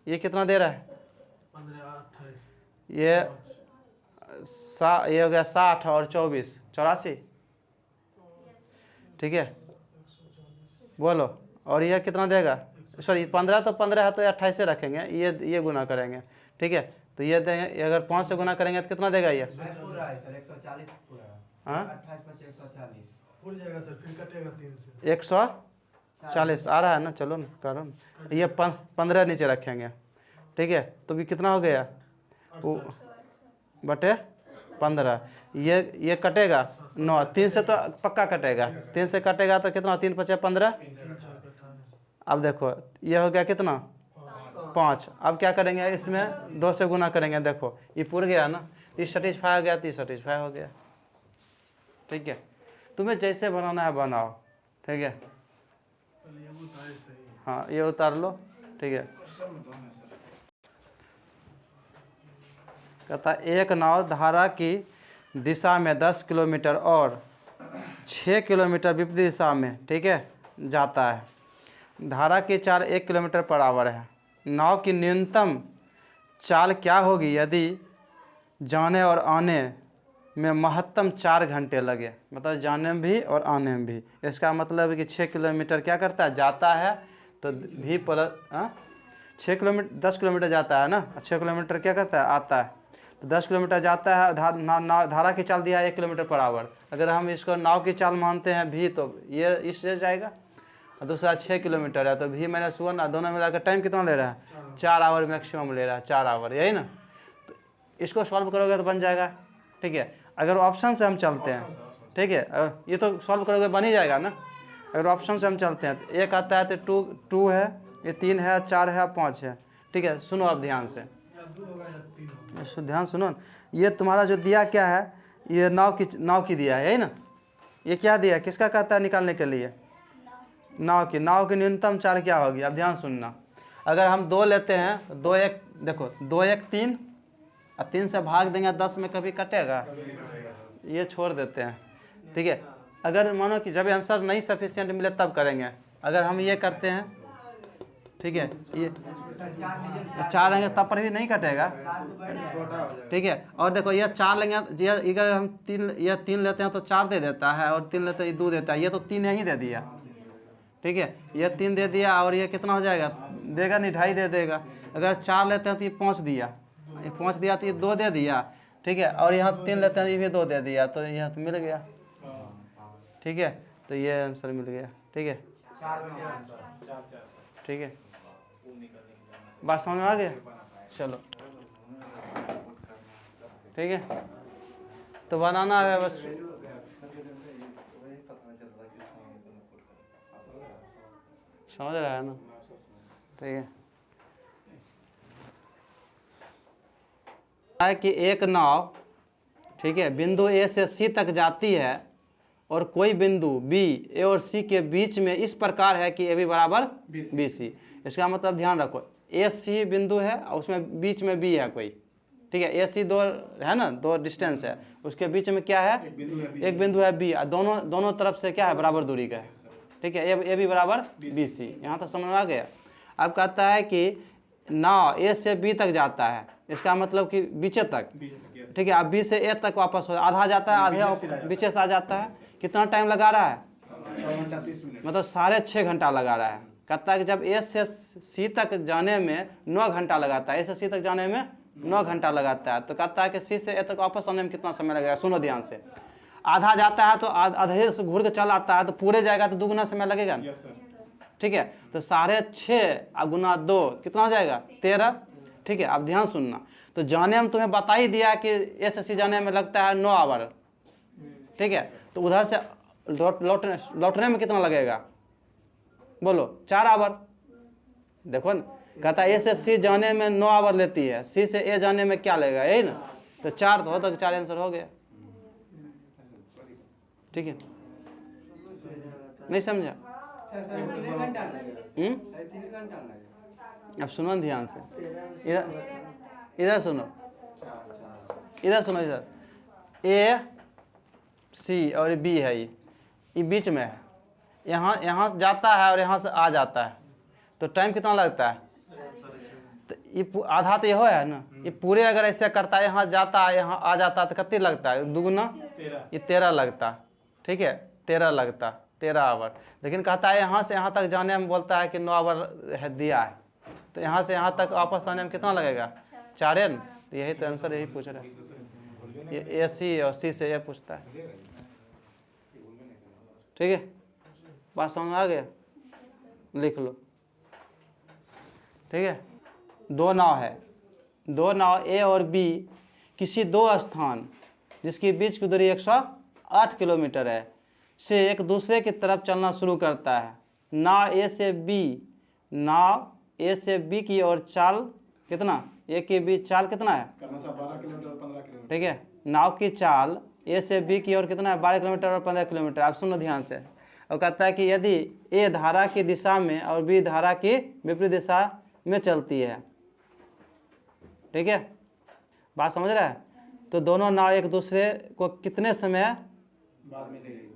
ये कितना दे रहा है, 15 28, ये ये हो गया 60 और 24 84, ठीक है। बोलो, और ये कितना देगा, सॉरी 15 तो 15 है तो 28 से रखेंगे, ये गुना करेंगे, ठीक है। तो ये देंगे, अगर 5 से गुना करेंगे तो कितना देगा ये, हाँ उड़ जाएगा सर, फिर कटेगा 3 से। 140 आ रहा है ना, चलो ना करो ना। ये 15 नीचे रखेंगे, ठीक है। तो भी कितना हो गया, बटे 15। ये कटेगा 9, 3 से तो पक्का कटेगा, 3 से कटेगा तो कितना, 3 5 15। अब देखो ये हो गया कितना, 5। अब क्या करेंगे, इसमें 2 से गुना करेंगे, देखो ये पूर गया ना। 30 सेटिस्फाई हो गया, 30 सेटिस्फाई हो गया। ठीक है, तुम्हें जैसे बनाना है बनाओ। ठीक है, चलिए वो तो है सही। हाँ ये उतार लो। ठीक है, कहता है एक नाव धारा की दिशा में 10 किलोमीटर और 6 किलोमीटर विपरीत दिशा में, ठीक है, जाता है। धारा की चाल 1 किलोमीटर पर आवर है। नाव की न्यूनतम चाल क्या होगी यदि जाने और आने में महत्तम 4 घंटे लगे? मतलब जाने में भी और आने में भी। इसका मतलब है कि 6 किलोमीटर क्या करता है, जाता है तो भी प्लस 6 किलोमीटर 10 किलोमीटर जाता है ना, 6 किलोमीटर क्या करता है, आता है। तो 10 किलोमीटर जाता है, धारा की चाल दिया है 1 किलोमीटर पर आवर। अगर हम इसको नाव की चाल मानते हैं भी, तो ये इससे जाएगा। और दूसरा 6 किलोमीटर है तो भी -1, दोनों मिलाकर टाइम कितना ले रहा है, 4 आवर मैक्सिमम ले रहा है, 4 आवर, यही ना। तो इसको सॉल्व करोगे तो बन जाएगा। ठीक है, अगर ऑप्शन से हम चलते हैं, ठीक है, अगर ये तो सॉल्व करोगे बन ही जाएगा ना। अगर ऑप्शन से हम चलते हैं तो एक आता है तो 2 है, ये 3 है, 4 है, 5 है। ठीक है, सुनो अब ध्यान से, या 2 होगा या 3 होगा। ध्यान सुनो न। ये तुम्हारा जो दिया क्या है, ये नाव की दिया है, यही ना। ये क्या दिया, किसका कहता है निकालने के लिए, नाव की न्यूनतम चाल क्या होगी। अब ध्यान सुनना, अगर हम 2 लेते हैं, 2 1 देखो, 2 1 3 और 3 से भाग देंगे 10 में कभी कटेगा, ये छोड़ देते हैं। ठीक है, अगर मानो कि जब आंसर नहीं सफिशिएंट मिले तब करेंगे। अगर हम ये करते हैं, ठीक है, ये 4 रहेंगे तब पर भी नहीं कटेगा। ठीक है, और देखो ये 4 लेंगे, ये अगर हम 3 लेते हैं तो 4 दे देता है, और 3 लेते हैं 2 देता है। ये तो 3 यहीं दे दिया। ठीक है, ये 3 दे दिया, और ये कितना हो जाएगा, देगा नहीं, 2.5 दे देगा। अगर 4 लेते हैं तो ये 5 दिया, ये 5 दिया तो ये 2 दे दिया। ठीक है, और यहाँ 3 लेते हैं ये भी 2 दे दिया, तो यहाँ तो मिल गया। ठीक है, तो ये आंसर मिल गया। ठीक है, ठीक है, बात समझ में आ गया। चलो ठीक है, तो बनाना है बस। समझ रहा है ना, ठीक है कि एक नाव, ठीक है, बिंदु ए से सी तक जाती है और कोई बिंदु बी ए और सी के बीच में इस प्रकार है कि ए बी बराबर बी सी। इसका मतलब ध्यान रखो, ए सी बिंदु है और उसमें बीच में बी है कोई। ठीक है, ए सी 2 है ना, 2 डिस्टेंस है, उसके बीच में क्या है, एक बिंदु है बी, दोनों तरफ से क्या है, बराबर दूरी का है। ठीक है, ए बी बराबर बी सी। यहाँ तक समझ में आ गया। अब कहता है कि नाव ए से बी तक जाता है, इसका मतलब कि बीचे तक। ठीक है, अब बी से ए तक वापस हो, आधा जाता है, आधे बीचे से आ जाता है। कितना टाइम लगा रहा है, मतलब 6.5 घंटा लगा रहा है। कहता है कि जब ए से सी तक जाने में 9 घंटा लगाता है, ए से सी तक जाने में 9 घंटा लगाता है, तो कहता है कि सी से ए तक वापस आने में कितना समय लगेगा। सुनो ध्यान से, आधा जाता है तो आधे से घूर के चल आता है, तो पूरे जाएगा तो 2 गुना समय लगेगा। ठीक है, तो 6.5 गुना 2 कितना हो जाएगा, 13। ठीक है, अब ध्यान सुनना, तो जाने में तुम्हें बता ही दिया कि ए से सी जाने में लगता है 9 आवर। ठीक है, तो उधर से लौटने में कितना लगेगा, बोलो, 4 आवर। देखो ना, कहता है ए से सी जाने में 9 आवर लेती है, सी से ए जाने में क्या लगेगा, यही ना। तो 4 तो हो, तो 4 आंसर हो गया। ठीक है, नहीं समझा। अब सुनो ध्यान से, इधर सुनो, इधर ए सी और बी है, ये बीच में है। यहाँ से जाता है और यहाँ से आ जाता है, तो टाइम कितना लगता है, तो ये आधा तो ये है ना। ये पूरे अगर ऐसे करता है, यहाँ जाता है यहाँ आ जाता है, तो कितने लगता है, 2 गुना, ये 13 लगता। ठीक है, 13 लगता, 13 आवर। लेकिन कहता है यहाँ से यहाँ तक जाने में बोलता है कि 9 आवर है दिया है, तो यहाँ से यहाँ तक वापस आने में कितना लगेगा, 4 है ना। तो यही तो आंसर यही पूछ रहा है, ये ए सी और सी से ये पूछता है। ठीक है, बात समझ में आ गया, लिख लो। ठीक है, 2 नाव है, 2 नाव ए और बी किसी 2 स्थान जिसके बीच की दूरी 108 किलोमीटर है से एक दूसरे की तरफ चलना शुरू करता है। नाव ए से बी की ओर चाल कितना, ए की बी चाल कितना है, क्रमशः 12 किलोमीटर और 15 किलोमीटर। ठीक है। नाव की चाल ए से बी की ओर कितना है, 12 किलोमीटर और 15 किलोमीटर। आप सुनो ध्यान से। और कहता है कि यदि ए धारा की दिशा में और बी धारा की विपरीत दिशा में चलती है, ठीक है, बात समझ रहा है, तो दोनों नाव एक दूसरे को कितने समय, बाद में ले गई।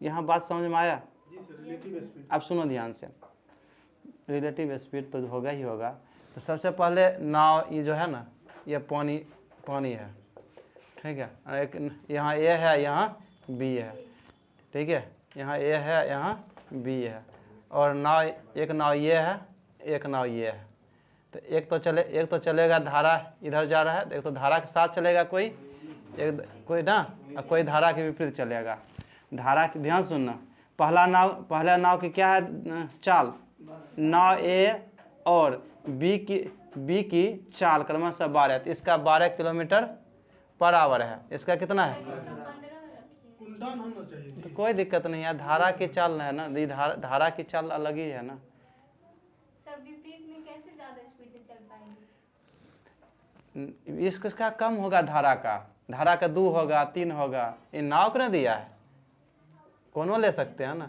यहाँ बात समझ में आया। जी सर, रिलेटिव स्पीड। अब सुनो ध्यान से, रिलेटिव स्पीड तो होगा ही होगा। तो सबसे पहले नाव ये जो है ना, ये पानी पानी है, ठीक है। और एक यहाँ ए है, यहाँ बी है, ठीक है, यहाँ ए है, यहाँ बी है, और नाव, एक नाव ये है, एक नाव ये है। तो एक तो चलेगा धारा इधर जा रहा है, एक तो धारा के साथ चलेगा कोई, एक कोई ना, और कोई धारा के विपरीत चलेगा। धारा की ध्यान सुनना, पहला नाव की क्या है चाल, नाव ए और बी की चाल क्रमशः 12, तो इसका 12 किलोमीटर पर आवर है। इसका कितना है, उल्टा होना चाहिए। तो कोई दिक्कत नहीं है, धारा की चाल है ना, ये धारा की चाल अलग ही है ना। सर विपरीत में कैसे ज्यादा स्पीड से चल पाएंगे? इसका कम होगा, धारा का 2 होगा, 3 होगा। ये नाव को ना दिया है, कोनो ले सकते हैं ना,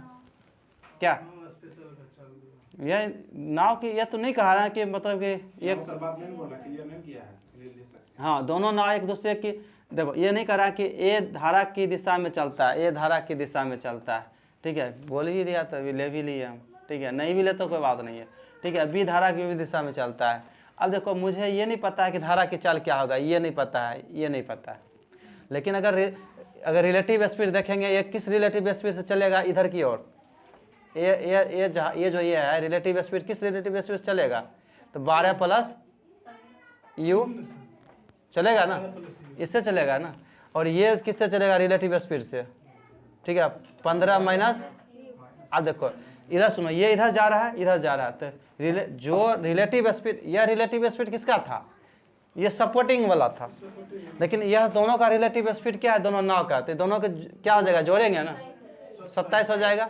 क्या हाँ, स्पेशल का चल दिया। यह नाव की, यह तो नहीं कहा रहा कि मतलब कि एक, सर बात नहीं बोला, क्लियर नहीं किया है, इसलिए ले सकते। हाँ दोनों नाव एक दूसरे की, देखो ये नहीं कह रहा कि ए धारा की दिशा में चलता है, ए धारा की दिशा में चलता है, ठीक है, बोल ही लिया तो ले भी लिए हम, ठीक है, नहीं भी ले तो कोई बात नहीं है, ठीक है। बी धारा की भी दिशा में चलता है। अब देखो मुझे ये नहीं पता है कि धारा की चाल क्या होगा, ये नहीं पता है, ये नहीं पता है। लेकिन अगर रिलेटिव स्पीड देखेंगे, ये किस रिलेटिव स्पीड से चलेगा, इधर की ओर, ये जो ये है रिलेटिव स्पीड, किस रिलेटिव स्पीड से चलेगा, तो 12 प्लस यू चलेगा ना, इससे चलेगा ना। और ये किससे चलेगा, रिलेटिव स्पीड से, ठीक है, 15 माइनस। अब देखो इधर सुनो, ये इधर जा रहा है, इधर जा रहा है, तो जो रिलेटिव स्पीड, यह रिलेटिव स्पीड किसका था, ये सपोर्टिंग वाला था। लेकिन यह दोनों का रिलेटिव स्पीड क्या है, दोनों नाव का, तो दोनों के क्या हो जाएगा, जोड़ेंगे ना, 27 हो जाएगा।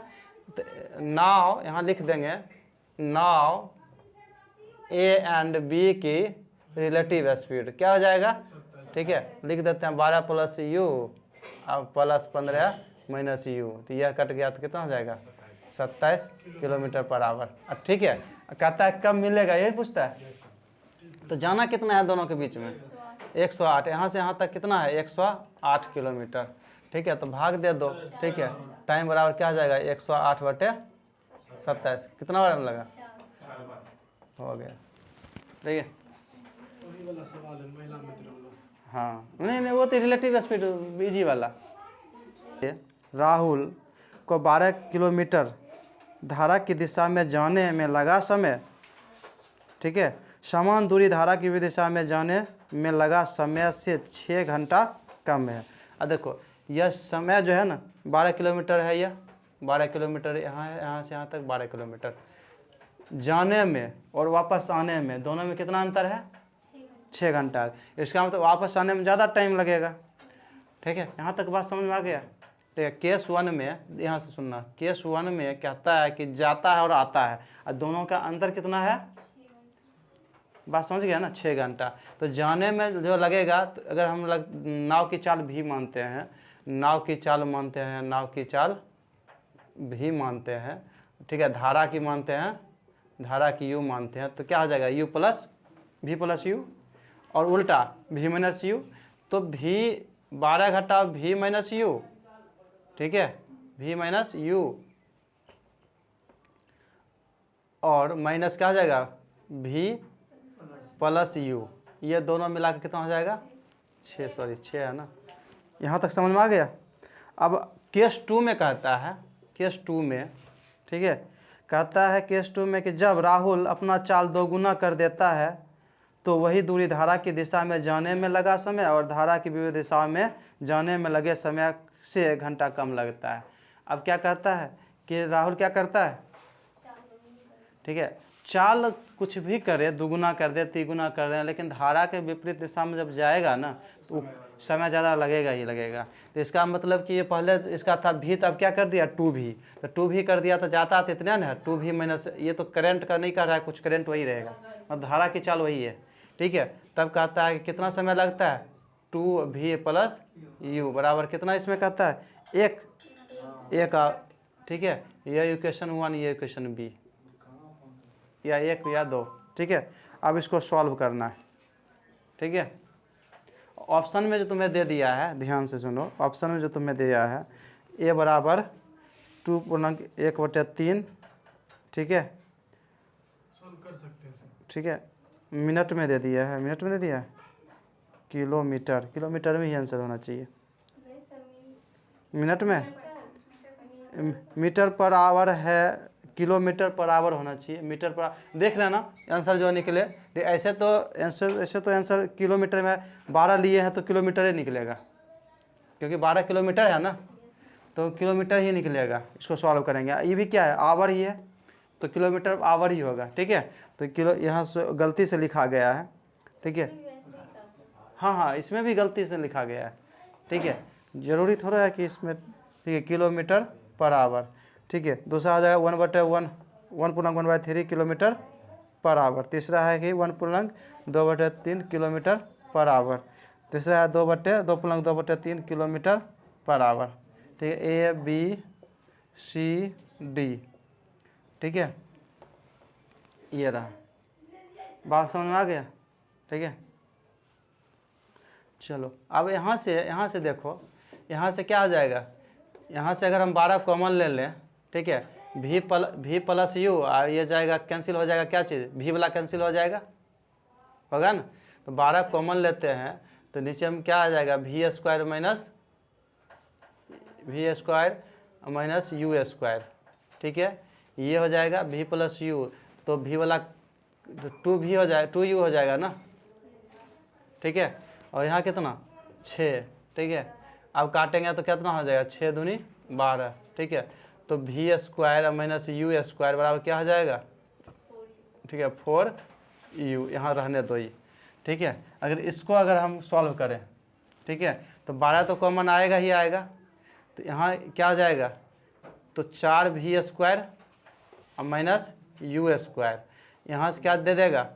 तो नाव यहाँ लिख देंगे, नाव ए एंड बी की रिलेटिव स्पीड क्या हो जाएगा, ठीक है, लिख देते हैं 12 प्लस यू अब प्लस 15 माइनस यू, तो यह कट गया तो कितना हो जाएगा, 27 किलोमीटर पर आवर। अब ठीक है, कहता है कब मिलेगा, यही पूछता है। तो जाना कितना है दोनों के बीच में, 108, यहाँ से यहाँ तक कितना है, 108 किलोमीटर, ठीक है। तो भाग दे दो, ठीक है, टाइम बराबर क्या हो जाएगा, 108/27, कितना बार में लगा, हो गया, ठीक है। वही वाला सवाल है महिला मित्र वाला। हाँ नहीं वो तो रिलेटिव स्पीड इजी वाला। राहुल को 12 किलोमीटर धारा की दिशा में जाने में लगा समय, ठीक है, समान दूरी धारा की दिशा में जाने में लगा समय से 6 घंटा कम है। अब देखो यह समय जो है ना 12 किलोमीटर है, यह 12 किलोमीटर यहाँ है, यहाँ से यहाँ तक 12 किलोमीटर जाने में और वापस आने में, दोनों में कितना अंतर है, 6 घंटा। इसका मतलब वापस आने में ज़्यादा टाइम लगेगा, ठीक है। यहाँ तक बात समझ में आ गया, ठीक है। केस 1 में, यहाँ से सुनना, केस 1 में कहता है कि जाता है और आता है, और दोनों का अंतर कितना है, बात समझ गया ना, 6 घंटा। तो जाने में जो लगेगा, तो अगर हम नाव की चाल भी मानते हैं, नाव की चाल मानते हैं, नाव की चाल भी मानते हैं, ठीक है, धारा की मानते हैं, धारा की यू मानते हैं, तो क्या हो जाएगा, यू प्लस भी प्लस यू, और उल्टा भी माइनस यू, तो भी 12 घटा भी माइनस यू, ठीक है, भी माइनस यू, और माइनस क्या हो जाएगा, भी प्लस यू, ये दोनों मिला के कितना हो जाएगा, 6 है ना। यहाँ तक समझ में आ गया। अब केस 2 में कहता है, केस 2 में, ठीक है, कहता है केस 2 में कि जब राहुल अपना चाल 2 गुना कर देता है तो वही दूरी धारा की दिशा में जाने में लगा समय और धारा की विपरीत दिशा में जाने में लगे समय से 1 घंटा कम लगता है। अब क्या कहता है कि राहुल क्या करता है, ठीक है, चाल कुछ भी करे, 2 गुना कर दे, 3 गुना कर दे, लेकिन धारा के विपरीत दिशा में जब जाएगा ना तो समय ज़्यादा लगेगा ही लगेगा। तो इसका मतलब कि ये पहले इसका था भी, तो अब क्या कर दिया 2 भी, तो 2 भी कर दिया तो जाता तो इतना ना 2 भी माइनस, ये तो करंट का नहीं कर रहा है, कुछ करंट वही रहेगा। और धारा की चाल वही है, ठीक है। तब कहता है कि कितना समय लगता है, 2v प्लस यू बराबर कितना, इसमें कहता है एक ठीक है। ये इक्वेशन 1, ये इक्वेशन बी, या 1 या 2, ठीक है। अब इसको सॉल्व करना है, ठीक है। ऑप्शन में जो तुम्हें दे दिया है, ध्यान से सुनो, ऑप्शन में जो तुम्हें दिया है ए बराबर 2.1/3, ठीक है, सॉल्व कर सकते हैं सर। ठीक है। मिनट में दे दिया है, मिनट में दे दिया है, किलोमीटर, किलोमीटर में ही आंसर होना चाहिए, नहीं सर मिनट में, मीटर पर आवर है, किलोमीटर पर आवर होना चाहिए, मीटर पर देख लेना आंसर जो निकले। ऐसे तो आंसर किलोमीटर में 12 लिए हैं तो किलोमीटर ही निकलेगा, क्योंकि 12 किलोमीटर है ना, तो किलोमीटर ही निकलेगा। इसको सॉल्व करेंगे, ये भी क्या है, आवर ही है, तो किलोमीटर आवर ही होगा, ठीक है। तो किलो यहाँ से गलती से लिखा गया है, ठीक है। वैसे ही था सर। हाँ, इसमें भी गलती से लिखा गया है, ठीक है। जरूरी थोड़ा है कि इसमें, ठीक है, किलोमीटर पर आवर, ठीक है। दूसरा आ जाएगा 1/1 किलोमीटर पर आवर। तीसरा है कि 1/2/3 किलोमीटर पर आवर। तीसरा है 2/2/3 किलोमीटर पर आवर, ठीक है। ए बी सी डी, ठीक है, ये रहा। बात समझ में आ गया, ठीक है। चलो अब यहाँ से देखो, यहाँ से क्या आ जाएगा, यहाँ से अगर हम 12 कॉमन ले लें, ठीक है, v प्लस यू, ये जाएगा कैंसिल हो जाएगा, क्या चीज़, v वाला कैंसिल हो जाएगा, होगा ना। तो 12 कॉमन लेते हैं तो नीचे में क्या आ जाएगा, v square minus you square, ठीक है। ये हो जाएगा v प्लस यू, तो v वाला 2v हो जाएगा, 2u हो जाएगा ना, ठीक है। और यहाँ कितना 6, ठीक है। अब काटेंगे तो कितना हो जाएगा, 6 दूनी 12, ठीक है। तो v square minus you square बराबर क्या हो जाएगा, ठीक है, 4u, यहाँ रहने दो ये, ठीक है। अगर इसको अगर हम सॉल्व करें, ठीक है, तो 12 तो कॉमन आएगा ही आएगा, तो यहाँ क्या आ जाएगा, तो 4v स्क्वायर और माइनस यू स्क्वायर, यहाँ से क्या दे देगा,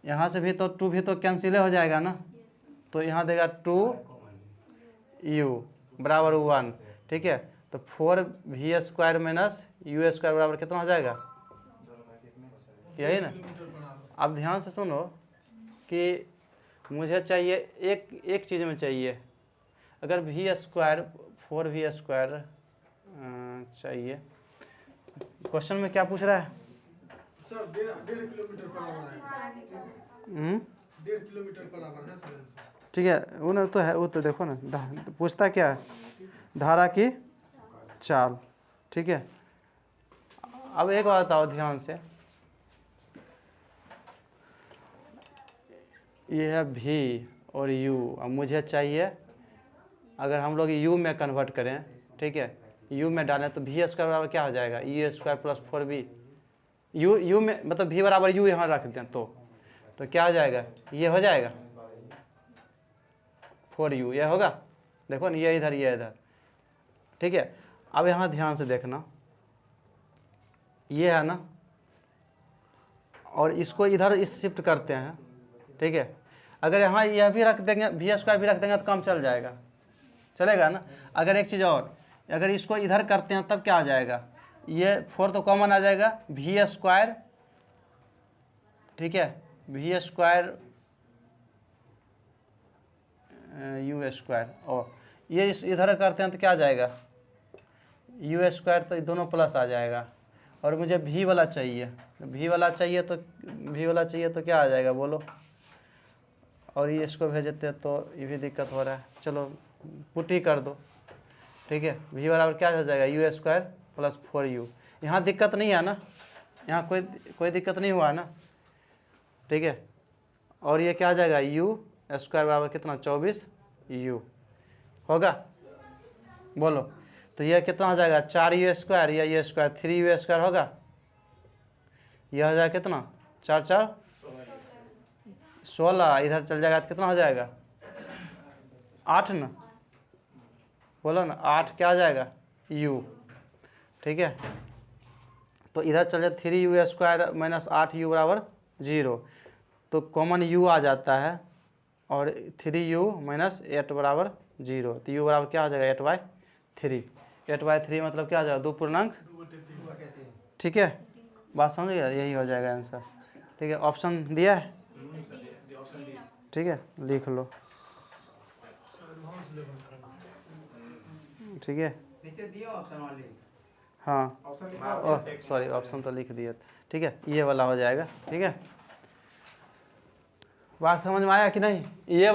यहाँ से भी तो 2 भी तो कैंसिल हो जाएगा ना, तो यहाँ देगा 2u बराबर 1, ठीक है। तो 4v square minus you square बराबर कितना हो जाएगा, यही ना। अब ध्यान से सुनो कि मुझे चाहिए एक चीज़ में चाहिए, अगर v स्क्वायर 4v स्क्वायर चाहिए, क्वेश्चन में क्या पूछ रहा है सर 1.5 किलोमीटर पर आवर आएगा। 1.5 किलोमीटर पर आवर है सर आंसर। ठीक है, वो ना तो है, वो तो देखो ना, पूछता क्या है, धारा की चाल, ठीक है। अब एक बात बताओ ध्यान से, ये है v और u, अब मुझे चाहिए, अगर हम लोग u में कन्वर्ट करें, ठीक है, u में डालें तो v स्क्वायर बराबर क्या हो जाएगा, u square plus 4v, u में मतलब v बराबर u यहाँ रख दें तो क्या हो जाएगा, ये हो जाएगा 4u, ये होगा, देखो ना, ये इधर, ठीक है। अब यहाँ ध्यान से देखना, ये है ना, और इसको इधर इस शिफ्ट करते हैं, ठीक है। अगर यहाँ यह भी रख देंगे, v स्क्वायर भी रख देंगे तो काम चल जाएगा, चलेगा ना। अगर एक चीज़ और, अगर इसको इधर करते हैं तब क्या आ जाएगा, ये 4 तो कॉमन आ जाएगा, v स्क्वायर, ठीक है, v स्क्वायर यू स्क्वायर, और ये इधर करते हैं तो क्या आ जाएगा, यू स्क्वायर, तो दोनों प्लस आ जाएगा। और मुझे v वाला चाहिए, v वाला चाहिए तो क्या आ जाएगा बोलो, और ये इसको भेजते तो ये भी दिक्कत हो रहा है, चलो पुटी कर दो, ठीक है। v बराबर क्या हो जाएगा, यू स्क्वायर प्लस 4u, यहाँ दिक्कत नहीं है ना, यहाँ कोई दिक्कत नहीं हुआ ना, ठीक है। और ये क्या आ जाएगा, u स्क्वायर बराबर कितना 24u होगा, बोलो। तो ये कितना हो जाएगा, 4u स्क्वायर या u स्क्वायर 3u स्क्वायर होगा, यह हो जाएगा कितना 4×4 16, इधर चल जाएगा तो कितना हो जाएगा 8 ना, बोलो ना 8 क्या आ जाएगा u, ठीक है। तो इधर चल जाए 3u स्क्वायर माइनस 8u बराबर 0, तो कॉमन u आ जाता है और 3u माइनस 8 बराबर 0, तो u बराबर क्या हो जाएगा 8/3। 8/3 मतलब क्या हो जाएगा 2 पूर्णांक, ठीक है, बात समझ गया, यही हो जाएगा आंसर। ठीक है, ऑप्शन दिया है, ठीक है, लिख लो, एडवांस लेवल का। ठीक है, नीचे दियो ऑप्शन वाली हाँ, ओह सॉरी ऑप्शन तो लिख दिया, ठीक है, ये वाला हो जाएगा, ठीक है, बात समझ में आया कि नहीं, ये